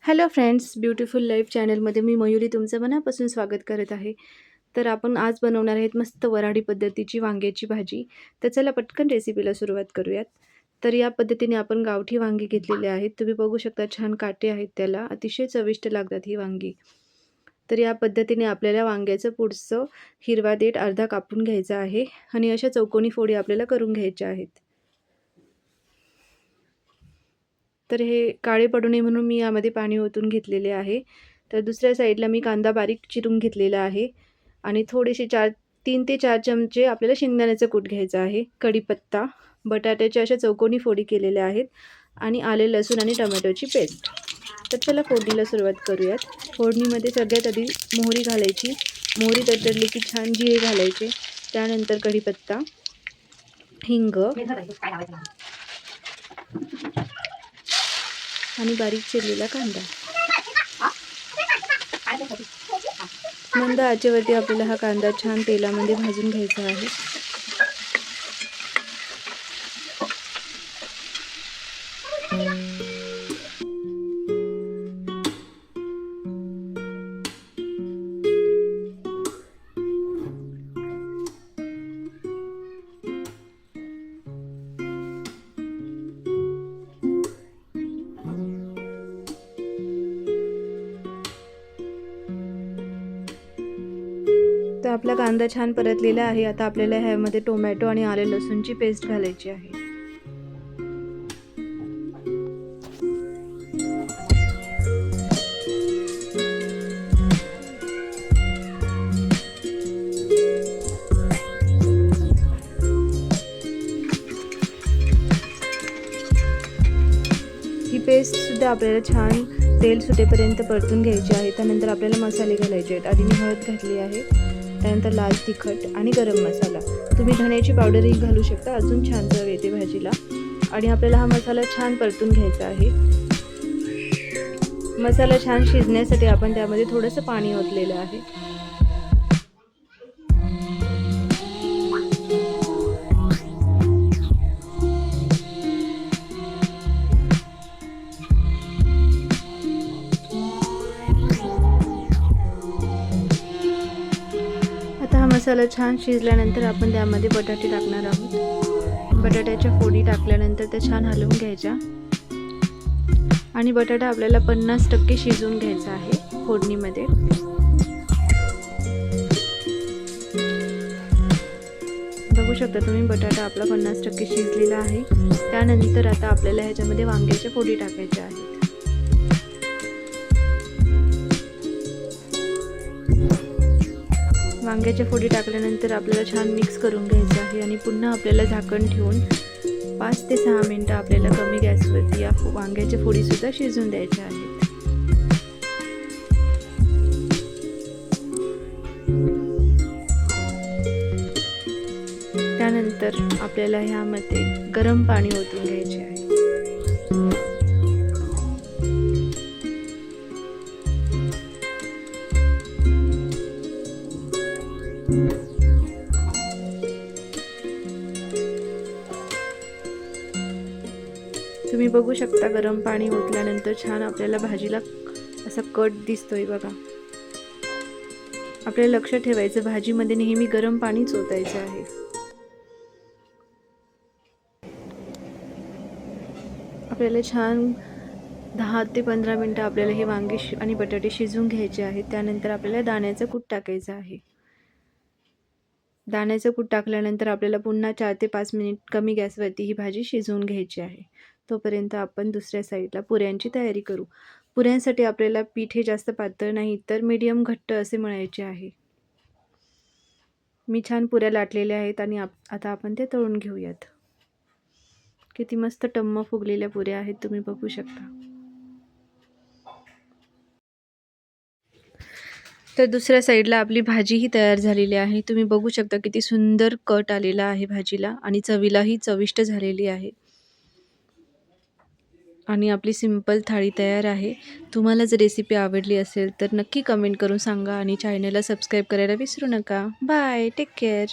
Hello friends, beautiful life चॅनलमध्ये मी मयुरी तुमचं मनापासून स्वागत करत आहे. तर आपण आज बनवणार आहेत मस्त वऱ्हाडी पद्धतीची वांग्याची भाजी. तर चला पटकन रेसिपीला सुरुवात करूयात. तर या पद्धतीने आपण गावठी वांगी घेतलेली आहेत. तुम्ही बघू शकता छान काटे आहेत त्याला. अतिशय चविष्ट लागतात ही वांगी. तर या पद्धतीने आपल्याला वांग्याचं पुढचं हिरवा देठ अर्धा कापून घ्यायचा आहे आणि अशा चौकोनी फोडी आपल्याला करून घ्यायच्या आहेत. तर हे काळे पडू नये म्हणून मी यामध्ये पाणी ओतून घेतलेले आहे. तर दुसऱ्या साईडला मी कांदा बारीक चिरून घेतलेला आहे आणि थोडेसे 3 ते 4 चमचे आपल्याला शेंगदाण्याचं कूट घ्यायचं आहे. कढीपत्ता, बटाट्याच्या अशा चौकोनी फोडी केलेल्या आहेत आणि आले, लसूण आणि टोमॅटोची पेस्ट. तर चला फोडणीला सुरुवात करूयात. फोडणीमध्ये सगळ्यात आधी मोहरी घालायची. मोहरी तडतडली की छान जिरे घालायचे. त्यानंतर कढीपत्ता, हिंग आणि बारीक चिरलेला कांदा. मंद आचेवरती आपल्याला हा कांदा छान तेलामध्ये भाजून घ्यायचा आहे. तर आपला कांदा छान परतलेला आहे. आता आपल्याला ह्यामध्ये टोमॅटो आणि आले लसूणची पेस्ट घालायची आहे. ही पेस्ट सुद्धा आपल्याला छान तेल सुटेपर्यंत परतून घ्यायची आहे. त्यानंतर आपल्याला मसाले घालायचे आहेत. आधी मी हळद घातली आहे, त्यानंतर लाल तिखट आणि गरम मसाला. तुम्ही धण्याची पावडरही घालू शकता, अजून छान चव येते भाजीला. आणि आपल्याला हा मसाला छान परतून घ्यायचा आहे. मसाला छान शिजण्यासाठी आपण त्यामध्ये थोडंसं पाणी ओतलेलं आहे. हा मसाला छान शिजल्यानंतर आपण त्यामध्ये बटाटे टाकणार आहोत. बटाट्याच्या फोडी टाकल्यानंतर त्या छान हलवून घ्यायच्या आणि बटाटा आपल्याला 50% शिजवून घ्यायचा आहे फोडणीमध्ये. बघू शकता तुम्ही बटाटा आपला 50% शिजलेला आहे. त्यानंतर आता आपल्याला ह्याच्यामध्ये वांग्याच्या फोडी टाकायच्या आहेत. वांग्याच्या फोडी टाकल्यानंतर आपल्याला छान मिक्स करून घ्यायचं आहे आणि पुन्हा आपल्याला झाकण ठेवून 5 ते 6 मिनिटं आपल्याला कमी गॅसवरती या वांग्याच्या फोडीसुद्धा शिजून द्यायच्या आहेत. त्यानंतर आपल्याला ह्यामध्ये गरम पाणी ओतून घ्यायचे आहे. तुम्ही बघू शकता गरम पाणी ओतल्यानंतर छान आपल्याला भाजीला असा कट दिसतोय बघा. आपल्याला लक्ष ठेवायचं, भाजीमध्ये नेहमी गरम पाणीच ओतायचं आहे. आपल्याला छान 10 ते 15 मिनिटं आपल्याला हे वांगे आणि बटाटे शिजवून घ्यायचे आहेत. त्यानंतर आपल्याला दाण्याचं कूट टाकायचं आहे. दाण्याचं कूट टाकल्यानंतर आपल्याला पुन्हा 4 ते 5 मिनिट कमी गॅसवरती ही भाजी शिजवून घ्यायची आहे. तोपर्यंत आपण दुसऱ्या साईडला पुऱ्यांची तयारी करू. पुऱ्यांसाठी आपल्याला पीठ हे जास्त पातळ नाही तर मीडियम घट्ट असे मळायचे आहे. मी छान पुऱ्या लाटलेल्या आहेत आणि आता आपण ते तळून घेऊयात. किती मस्त टम्म फुगलेल्या पुऱ्या आहेत, तुम्ही बघू शकता. तर दुसऱ्या साईडला आपली भाजीही तयार झालेली आहे. तुम्ही बघू शकता किती सुंदर कट आलेला आहे भाजीला आणि चवीलाही चविष्ट झालेली आहे. आणि आपली सिंपल थाळी तयार आहे. तुम्हाला जर रेसिपी आवडली असेल तर नक्की कमेंट करून सांगा आणि चॅनलला सबस्क्राईब करायला विसरू नका. Bye, take care.